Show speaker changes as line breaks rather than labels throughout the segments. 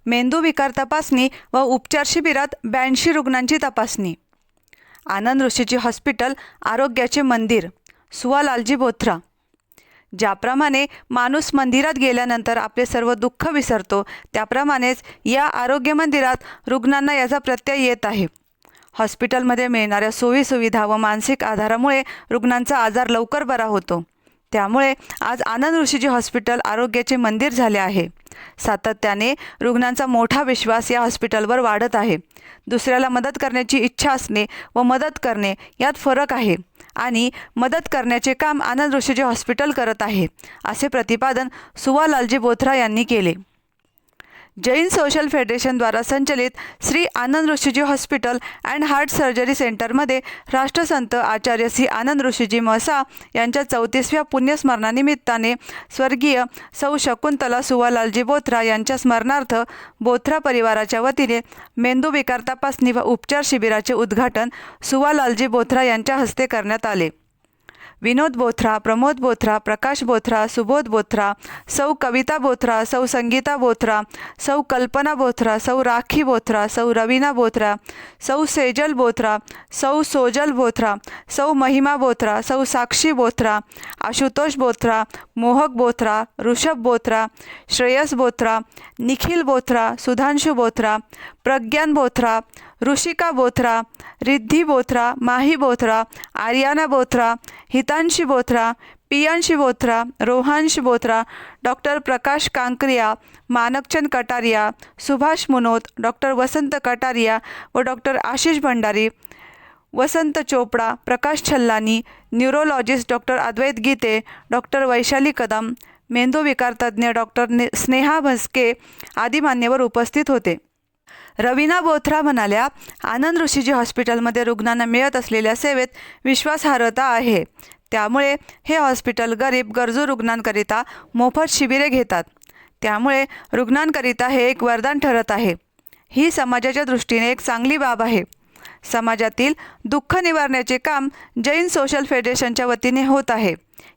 मेंदू विकार तपासणी व उपचार शिबिरात 82 रुग्णांची तपासणी। आनंद ऋषीजी हॉस्पिटल आरोग्याचे मंदिर, सुवालालजी बोथरा। ज्याप्रमाणे माणूस मंदिरात गेल्यानंतर आपले सर्व दुःख विसरतो, त्याप्रमाणेच या आरोग्य मंदिरात रुग्णांना याचा प्रत्यय येत आहे। हॉस्पिटलमध्ये मिळणाऱ्या सोयीसुविधा व मानसिक आधारामुळे रुग्णांचा आजार लवकर बरा होतो। त्यामुळे आज आनंद ऋषीजी हॉस्पिटल आरोग्याचे मंदिर झाले आहे। सातत्याने रुग्णांचा मोठा विश्वास या हॉस्पिटलवर वाढत आहे। दुसऱ्याला मदत करण्याची इच्छा असणे व मदत करणे यात फरक आहे आणि मदत करण्याचे काम आनंद ऋषीजी हॉस्पिटल करत आहे, असे प्रतिपादन सुवालालजी बोथरा यांनी केले। जैन सोशल फेडरेशनद्वारा संचलित Shri Anand Rishiji hospital and heart surgery सेंटरमध्ये राष्ट्रसंत आचार्य श्री आनंद ऋषीजी महसा यांच्या 34व्या पुण्यस्मरणानिमित्ताने स्वर्गीय सौ शकुंतला सुवालालजी बोथरा यांच्या स्मरणार्थ बोथरा परिवाराच्या वतीने मेंदू विकार तपासणी व उपचार शिबिराचे उद्घाटन सुवालालजी बोथरा यांच्या हस्ते करण्यात आले। विनोद बोथरा, प्रमोद बोथरा, प्रकाश बोथरा, सुबोध बोथरा, सौ कविता बोथरा, सौ संगीता बोथरा, सौ कल्पना बोथरा, सौ राखी बोथरा, सौ रवीना बोथरा, सौ सेजल बोथरा, सौ सोजल बोथरा, सौ महिमा बोथरा, सौ साक्षी बोथरा, आशुतोष बोथरा, मोहक बोथरा, ऋषभ बोथरा, श्रेयस बोथरा, निखिल बोथरा, सुधांशु बोथरा, प्रज्ञान बोथरा, ऋषिका बोथरा, रिद्धी बोथरा, माही बोथरा, आर्याना बोथरा, हितांशी बोथरा, पियांशी बोथरा, रोहांश बोथरा, डॉक्टर प्रकाश कांकरिया, मानकचंद कटारिया, सुभाष मुनोत, डॉक्टर वसंत कटारिया व डॉक्टर आशिष भंडारी, वसंत चोपड़ा, प्रकाश छल्लानी, न्यूरोलॉजिस्ट डॉक्टर अद्वैत गीते, डॉक्टर वैशाली कदम, मेंदू विकार तज्ज्ञ डॉक्टर स्नेहा भस्के आदी मान्यवर उपस्थित होते। रवीना बोथरा म्हणाल्या, आनंद ऋषीजी हॉस्पिटलमध्ये रुग्णांना मिळत असलेल्या सेवेत विश्वासार्हता आहे। त्यामुळे हे हॉस्पिटल गरीब गरजू रुग्णांकरिता मोफत शिबिरे घेतात। त्यामुळे रुग्णांकरिता हे एक वरदान ठरत आहे। ही समाजाच्या दृष्टीने एक चांगली बाब आहे। समाजातील दुःख निवारण्याचे काम जैन सोशल फेडरेशनच्या वतीने होत आहे।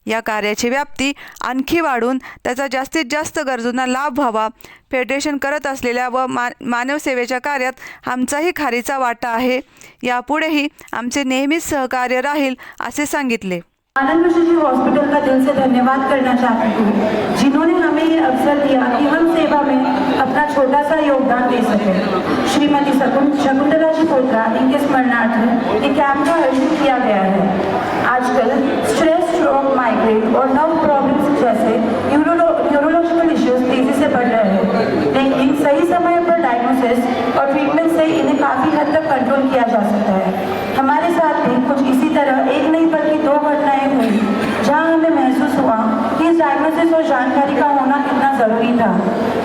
या कार्याची व्याप्ती आणखी वाढून त्याचा जास्तीत जास्त गरजूंना लाभ व्हावा, फेडरेशन करत असलेल्या व मानव सेवेच्या कार्यात आमचाही खारीचा वाटा आहे। यापुढेही आमचे नेहमीच सहकार्य राहील, असे सांगितले।
आनंद ऋषीजी हॉस्पिटल का दिल से धन्यवाद करना चाहती हूँ, जिन्होंने हमें ये अवसर दिया कि हम सेवा में अपना छोटा सा योगदान दे सकें। श्रीमती शकुंतला जी बोथरा इनके स्मरणार्थ ये कैंप का आयोजन किया गया है। आजकल स्ट्रेस, स्ट्रोक, माइग्रेन और नर्व प्रॉब्लम्स जैसे न्यूरोलॉजिकल इश्यूज तेजी से बढ़ रहे हैं, लेकिन सही समय पर डायग्नोसिस और ट्रीटमेंट से इन्हें काफ़ी हद तक कंट्रोल किया जा सकता है। हमारे साथ भी कुछ इसी तरह एक नहीं बल्कि 2 घटनाएं हुई, जहां हमें महसूस हुआ कि इस डायग्नोसिस और जानकारी का होना कितना ज़रूरी था।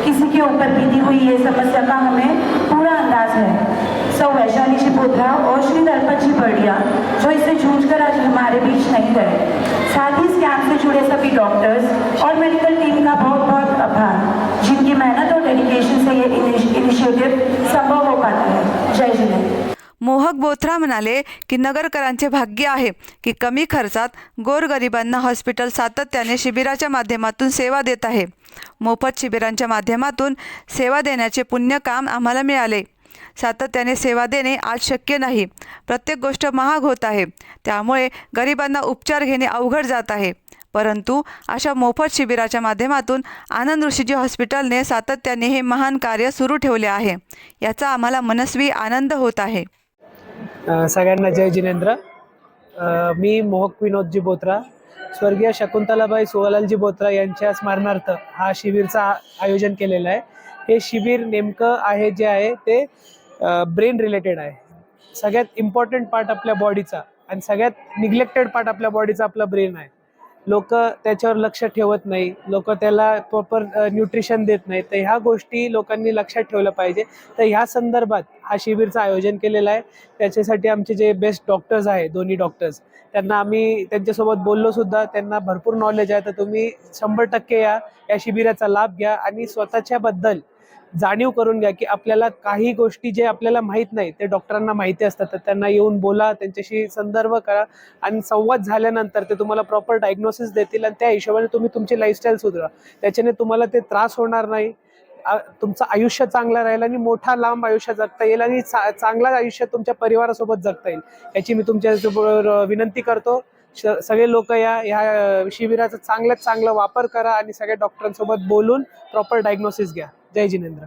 किसी के ऊपर बीती हुई ये समस्या का हमें पूरा अंदाज है। सौ वैशाली जी बोथरा और श्री दर्पण जी बर्डिया जो इससे जूझकर आज हमारे बीच नहीं गए। साथ ही इस कैंप से जुड़े सभी डॉक्टर्स और मेडिकल टीम का बहुत बहुत आभार, जिनकी मेहनत और डेडिकेशन से ये इनिशिएटिव संभव हो पाता है। जय जिनेंद्र।
मोहक बोथरा म्हणाले की नगरकरांचे भाग्य आहे की कमी खर्चात गोरगरिबांना हॉस्पिटल सातत्याने शिबिराच्या माध्यमातून सेवा देत आहे। मोफत शिबिरांच्या माध्यमातून सेवा देण्याचे पुण्य काम आम्हाला मिळाले। सातत्याने सेवा देणे आज शक्य नाही। प्रत्येक गोष्ट महाग होत आहे, त्यामुळे गरिबांना उपचार घेणे अवघड जात आहे। परंतु अशा मोफत शिबिराच्या माध्यमातून आनंद ऋषीजी हॉस्पिटलने सातत्याने हे महान कार्य सुरू ठेवले आहे। याचा आम्हाला मनस्वी आनंद होत आहे।
सगळ्यांना जय जिनेंद्र। मी मोहक विनोदजी बोथरा, स्वर्गीय शकुंतलाबाई सुवालालजी बोथरा यांच्या स्मरणार्थ हा शिबिरचा आयोजन केलेला आहे। हे शिबिर नेमकं आहे जे आहे ते ब्रेन रिलेटेड आहे। सगळ्यात इम्पॉर्टंट पार्ट आपल्या बॉडीचा आणि सगळ्यात निग्लेक्टेड पार्ट आपल्या बॉडीचा आपला ब्रेन आहे। लोक त्याच्यावर लक्ष ठेवत नाही, लोक त्याला प्रॉपर न्यूट्रिशन देत नाही। तर ह्या गोष्टी लोकांनी लक्षात ठेवलं पाहिजे। तर ह्या संदर्भात हा शिबिरचं आयोजन केलेलं आहे। त्याच्यासाठी आमचे जे बेस्ट डॉक्टर्स आहे, दोन्ही डॉक्टर्स, त्यांना आम्ही त्यांच्यासोबत बोललो सुद्धा। त्यांना भरपूर नॉलेज आहे। तर तुम्ही 100% या शिबिराचा लाभ घ्या आणि स्वतःच्याबद्दल जाणीव करून घ्या की आपल्याला काही गोष्टी जे आपल्याला माहीत नाही ते डॉक्टरांना माहिती असतात। तर त्यांना येऊन बोला, त्यांच्याशी संदर्भ करा आणि संवाद झाल्यानंतर ते तुम्हाला प्रॉपर डायग्नोसिस देतील आणि त्या हिशोबाने तुम्ही तुमची लाईफस्टाईल सुधारा। त्याच्याने तुम्हाला ते त्रास होणार नाही, तुमचं आयुष्य चांगलं राहील आणि मोठा लांब आयुष्य जगता येईल आणि चांगलं आयुष्य तुमच्या परिवारासोबत जगता येईल याची मी तुमच्यासोबत विनंती करतो. सगळे लोक ह्या शिबिराचा चांगल्यात चांगला वापर करा आणि सगळ्या डॉक्टरांसोबत बोलून प्रॉपर डायग्नोसिस घ्या. जय जिनेंद्र.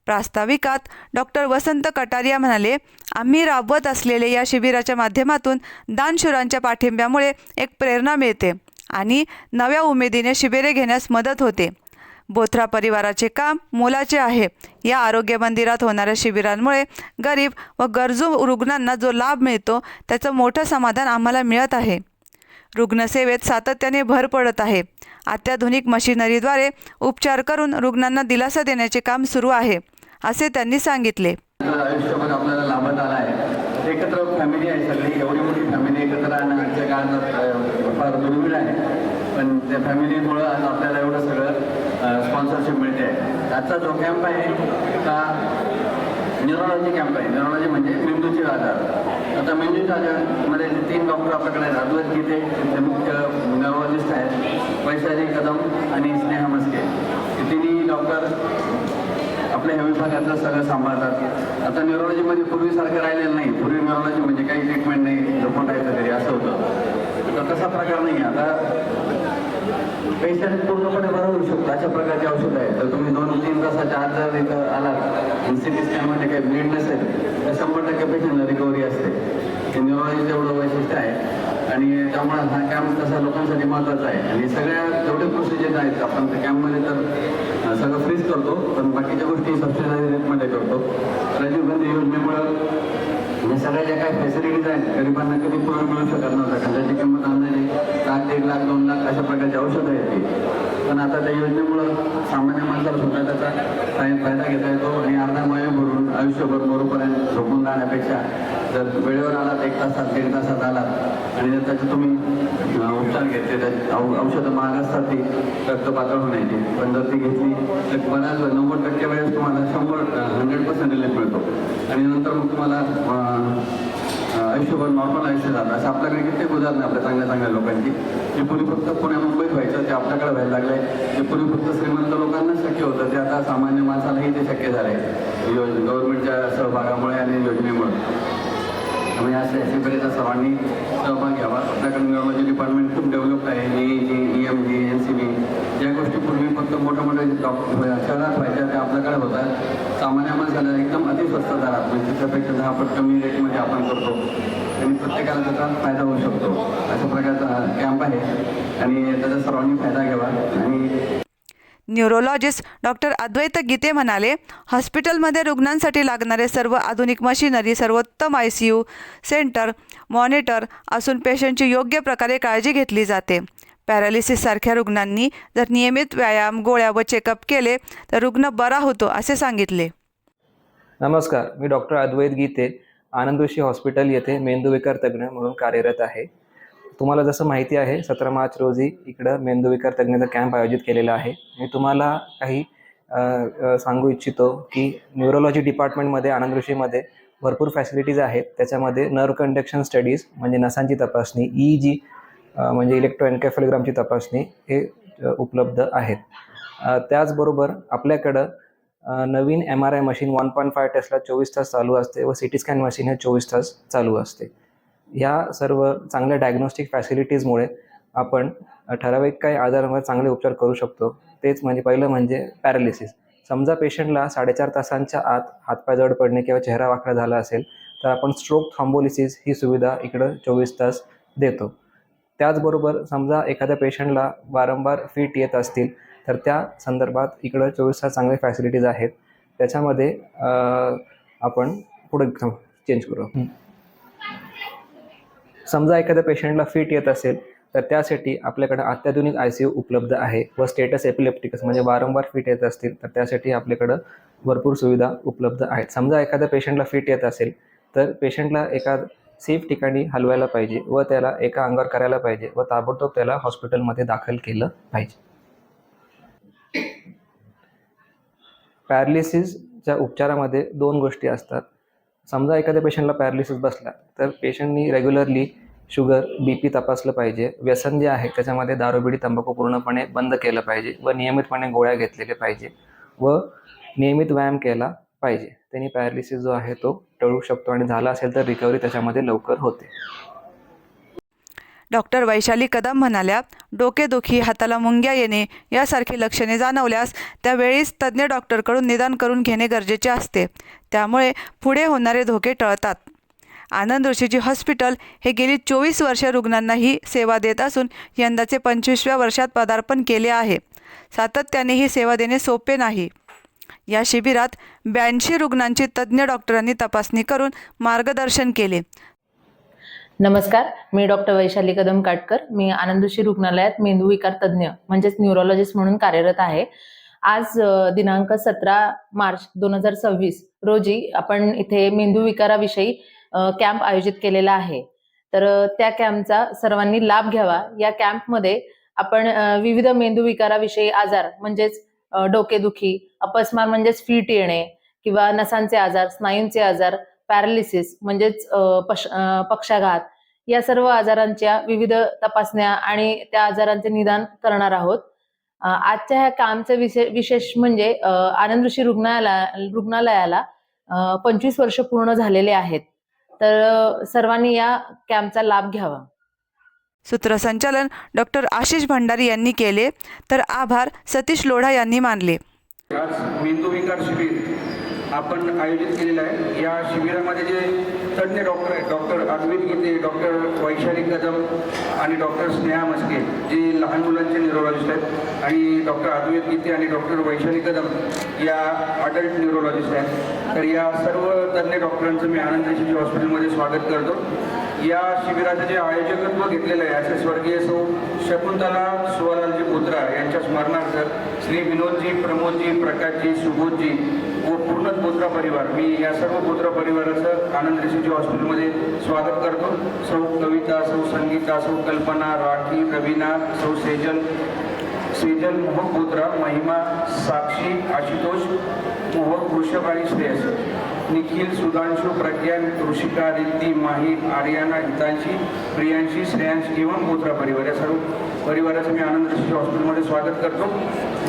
प्रास्ताविकात डॉक्टर वसंत कटारिया म्हणाले, आम्ही राबवत असलेल्या या शिबिराच्या माध्यमातून दानशूरांच्या पाठिंब्यामुळे एक प्रेरणा मिळते आणि नव्या उमेदीने शिबिरे घेण्यास मदत होते. बोथरा परिवाराचे काम मोलाचे आहे. या आरोग्य मंदिरात होणाऱ्या शिबिरांमुळे गरीब व गरजू रुग्णांना जो लाभ मिळतो त्याचं मोठं समाधान आम्हाला मिळत आहे. रुग्णसेवेत सातत्याने भर पडत आहे. अत्याधुनिक मशिनरीद्वारे उपचार करून रुग्णांना दिलासा देण्याचे काम सुरू आहे, असे त्यांनी सांगितले.
आयुष्यभर आपल्याला लाभत आला आहे. एकत्र फॅमिली आहे, सगळी एवढी मोठी फॅमिली एकत्र आणणं आजच्या काळात फार दुर्मिळ आहे. पण त्या फॅमिलीमुळं आज आपल्याला एवढं सगळं स्पॉन्सरशिप मिळते आहे. आजचा जो कॅम्प आहे का न्यूरोलॉजी कॅम्प आहे. न्यूरोलॉजी म्हणजे मेंदूचे आजार. आता मेंदूच्या आजारमध्ये 3 डॉक्टर आपल्याकडे आहेत. अद्वैत गीते ते मुख्य न्यूरोलॉजिस्ट आहेत, वैशाली कदम आणि स्नेहा मस्के. हे तिन्ही डॉक्टर आपल्या ह्या विभागातलं सगळं सांभाळतात. आता न्यूरोलॉजीमध्ये पूर्वीसारखं राहिलेलं नाही. पूर्वी न्यूरोलॉजी म्हणजे काही ट्रीटमेंट नाही, झोपून राहायचं तरी असं होतं. तर तसा प्रकार नाही. आता पेशंट पूर्णपणे बरा होऊ शकतो अशा प्रकारचे औषध आहे. तर तुम्ही 2-3 तासाच्या आत जर इथं आलात, सिटी स्कॅनमध्ये काही ब्लीड नसेल तर 100% पेशंटला रिकव्हरी असते. हे न्यूरोलॉजीचं एवढं वैशिष्ट्य आहे आणि त्यामुळे हा कॅम्प तसा लोकांसाठी महत्त्वाचा आहे. आणि सगळ्या जेवढे प्रोसिजर आहेत आपण त्या कॅम्पमध्ये तर सगळं फ्रीज करतो, पण बाकीच्या गोष्टी सबसिडाइज रेटमध्ये करतो. राजीव गांधी योजनेमुळं या सगळ्या ज्या काही फॅसिलिटीज आहेत गरिबांना कधी पूर्ण मिळू शकत नव्हत्या. कारण त्याची किंमत अंदाजे लाख, 1 लाख, 2 लाख अशा प्रकारची औषधं आहेत ती. पण आता त्या योजनेमुळं सामान्य माणसाला सुद्धा त्याचा फायदा घेता येतो आणि अर्धा महिना भरून आयुष्यभर मरूपर्यंत झोपून राहण्यापेक्षा जर वेळेवर आलात, 1 तासात 1.5 तासात आलात आणि जर त्याचे तुम्ही उपचार घेतले, त्याची औषधं महाग असतात ती रक्त पातळ होण्याची, पण जर ती घेतली तर बऱ्याच 90% वेळेस तुम्हाला 100% रिलीफ मिळतो आणि नंतर मग तुम्हाला आयुष्यभर नॉर्मल आयुष्य जातं. असं आपल्याकडे कित्येक उदाहरणं आपल्या चांगल्या चांगल्या लोकांची. जे पूर्वी फक्त पुण्या मुंबईत व्हायचं ते आपल्याकडे व्हायला लागलं आहे. जे पूर्वी फक्त श्रीमंत लोकांना शक्य होतं ते आता सामान्य माणसालाही ते शक्य झालं आहे गव्हर्नमेंटच्या सहभागामुळे आणि योजनेमुळे. त्यामुळे अशा शिबिराचा सर्वांनी सहभाग घ्यावा. आपल्याकडे न्यूरोलॉजी डिपार्टमेंट खूप डेव्हलप आहे. EMG, NCB ज्या गोष्टी पूर्वी फक्त मोठ्या शहरात व्हायच्या त्या आपल्याकडे होतात. सामान्य माणसाला एकदम अतिस्वस्त दरात म्हणजे त्याच्यापेक्षा 10 पट कमी रेटमध्ये आपण करतो आणि प्रत्येकाला त्याचा फायदा होऊ शकतो. अशा प्रकारचा कॅम्प आहे आणि त्याचा सर्वांनी फायदा घ्यावा. आणि
न्यूरोलॉजिस्ट डॉक्टर अद्वैत गीते म्हणाले, हॉस्पिटलमध्ये रुग्णांसाठी लागणारे सर्व आधुनिक मशिनरी, सर्वोत्तम ICU सेंटर, मॉनिटर असून पेशंटची योग्य प्रकारे काळजी घेतली जाते. पॅरालिसिससारख्या रुग्णांनी जर नियमित व्यायाम, गोळ्या व चेकअप केले तर रुग्ण बरा होतो, असे सांगितले.
नमस्कार, मी डॉक्टर अद्वैत गीते आनंद ऋषी हॉस्पिटल येथे मेंदूविकार तज्ज्ञ म्हणून कार्यरत आहे. तुम्हाला जसं माहिती आहे 17 मार्च रोजी इकडं मेंदूविकार तज्ज्ञाचा कॅम्प आयोजित केलेला आहे. मी तुम्हाला काही सांगू इच्छितो की न्यूरोलॉजी डिपार्टमेंटमध्ये आनंद ऋषीमध्ये भरपूर फॅसिलिटीज आहेत. त्याच्यामध्ये नर्व कंडक्शन स्टडीज म्हणजे नसांची तपासणी, EEG म्हणजे इलेक्ट्रोएन्केफेलोग्रामची तपासणी हे उपलब्ध आहेत. त्याचबरोबर आपल्याकडं नवीन MRI मशीन 1.5 टेस्ला 24 तास चालू असते व CT स्कॅन मशीन हे 24 तास चालू असते. या सर्व चांगल्या डायग्नोस्टिक फॅसिलिटीजमुळे आपण ठराविक काही आजारांवर चांगले उपचार करू शकतो. तेच म्हणजे पहिलं म्हणजे पॅरालिसिस. समजा पेशंटला 4.5 तासांच्या आत हातपाय जड पडणे किंवा चेहरा वाकडा झाला असेल तर आपण स्ट्रोक थ्रॉम्बोलिसिस ही सुविधा इकडं 24 तास देतो. त्याचबरोबर समजा एखाद्या पेशंटला वारंवार फिट येत असतील तर त्या संदर्भात इकडं 24 तास चांगले फॅसिलिटीज आहेत. त्याच्यामध्ये आपण पुढे चेंज करू. समजा एखाद्या पेशंटला फिट येत असेल तर त्यासाठी आपल्याकडे अत्याधुनिक ICU उपलब्ध आहे व स्टेटस एपिलेप्टिकस म्हणजे वारंवार फिट येत असतील तर त्यासाठी आपल्याकडं भरपूर सुविधा उपलब्ध आहेत. समजा एखाद्या पेशंटला फिट येत असेल तर पेशंटला एका सेफ ठिकाणी हलवायला पाहिजे व त्याला एका अंगावर करायला पाहिजे व ताबडतोब त्याला हॉस्पिटलमध्ये दाखल केलं पाहिजे. पॅरालिसिसच्या उपचारामध्ये 2 गोष्टी असतात. समजा एखाद्या पेशंटला पॅरालिसिस बसला तर पेशंटनी रेग्युलरली शुगर, BP तपासलं पाहिजे. व्यसन जे आहे त्याच्यामध्ये दारूबिडी, तंबाखू पूर्णपणे बंद केलं पाहिजे व नियमितपणे गोळ्या घेतलेल्या पाहिजे व नियमित व्यायाम केला पाहिजे. त्यांनी पॅरालिसिस जो आहे तो टळू शकतो आणि झाला असेल तर रिकव्हरी त्याच्यामध्ये लवकर होते.
डॉक्टर वैशाली कदम म्हणाल्या, डोकेदुखी, हाताला मुंग्या येणे यासारखी लक्षणे जाणवल्यास त्यावेळीच तज्ज्ञ डॉक्टरकडून निदान करून घेणे गरजेचे असते. त्यामुळे पुढे होणारे धोके टळतात. आनंद ऋषीजी हॉस्पिटल हे गेली 24 वर्षे रुग्णांनाही सेवा देत असून यंदाचे 25व्या वर्षात पदार्पण केले आहे. सातत्याने ही सेवा देणे सोपे नाही. या शिबिरात 82 रुग्णांची तज्ज्ञ डॉक्टरांनी तपासणी करून मार्गदर्शन केले.
नमस्कार, मी डॉक्टर वैशाली कदम काटकर. मी आनंदऋषी रुग्णालयात मेंदूविकार तज्ज्ञ म्हणजेच न्यूरोलॉजिस्ट म्हणून कार्यरत आहे. आज दिनांक 17 मार्च 2026 रोजी आपण इथे मेंदूविकाराविषयी कॅम्प आयोजित केलेला आहे. तर त्या कॅम्पचा सर्वांनी लाभ घ्यावा. या कॅम्पमध्ये आपण विविध मेंदूविकाराविषयी आजार म्हणजेच डोकेदुखी, अपस्मार म्हणजेच फिट येणे किंवा नसांचे आजार, स्नायूंचे आजार, पॅरालिसिस म्हणजेच पक्षाघात या सर्व आजारांच्या विविध तपासण्या आणि त्या आजारांचे निदान करणार आहोत. आजच्या ह्या कामचे विशेष म्हणजे आनंद ऋषी रुग्णालयाला 25 वर्ष पूर्ण झालेले आहेत. तर सर्वांनी या कॅम्पचा लाभ घ्यावा.
सूत्रसंचालन डॉक्टर आशिष भंडारी यांनी केले, तर आभार सतीश लोढा यांनी मानले.
आज मेंदूविकार शिबिर आपण आयोजित केलेलं आहे. या शिबिरामध्ये जे तज्ज्ञ डॉक्टर आहेत, डॉक्टर अद्वैत गीते, डॉक्टर वैशाली कदम आणि डॉक्टर स्नेहा मस्के जे लहान मुलांचे न्यूरोलॉजिस्ट आहेत, आणि डॉक्टर अद्वैत गीते आणि डॉक्टर वैशाली कदम या अडल्ट न्यूरोलॉजिस्ट आहेत. तर या सर्व तज्ज्ञ डॉक्टरांचं मी आनंद ऋषी हॉस्पिटलमध्ये स्वागत करतो. या शिबिराचं जे आयोजकत्व घेतलेलं आहे असे स्वर्गीय सौ शकुंतला सुवालालजी बोत्रा यांच्या स्मरणार्थ श्री विनोदजी, प्रमोदजी, प्रकाशजी, सुबोधजी व पूर्ण बोत्रा परिवार, मी या सर्व बोत्रा परिवाराचं आनंद ऋषीजी हॉस्पिटलमध्ये स्वागत करतो. सौ कविता, सौ संगीता, सौ कल्पना, राखी, रवीना, सौ सेजल, मोहक बोत्रा, महिमा, साक्षी, आशुतोष, मोहक, वृषभ आणि श्रेयस, निखिल, सुधांशु, प्रज्ञान, ऋषिका, रिद्धी, माही, आर्याना, हितांशी, प्रियांशी, श्रेयांशी एवं बोत्रा परिवार या सर्व परिवाराचं मी आनंद ऋषी हॉस्पिटलमध्ये स्वागत करतो.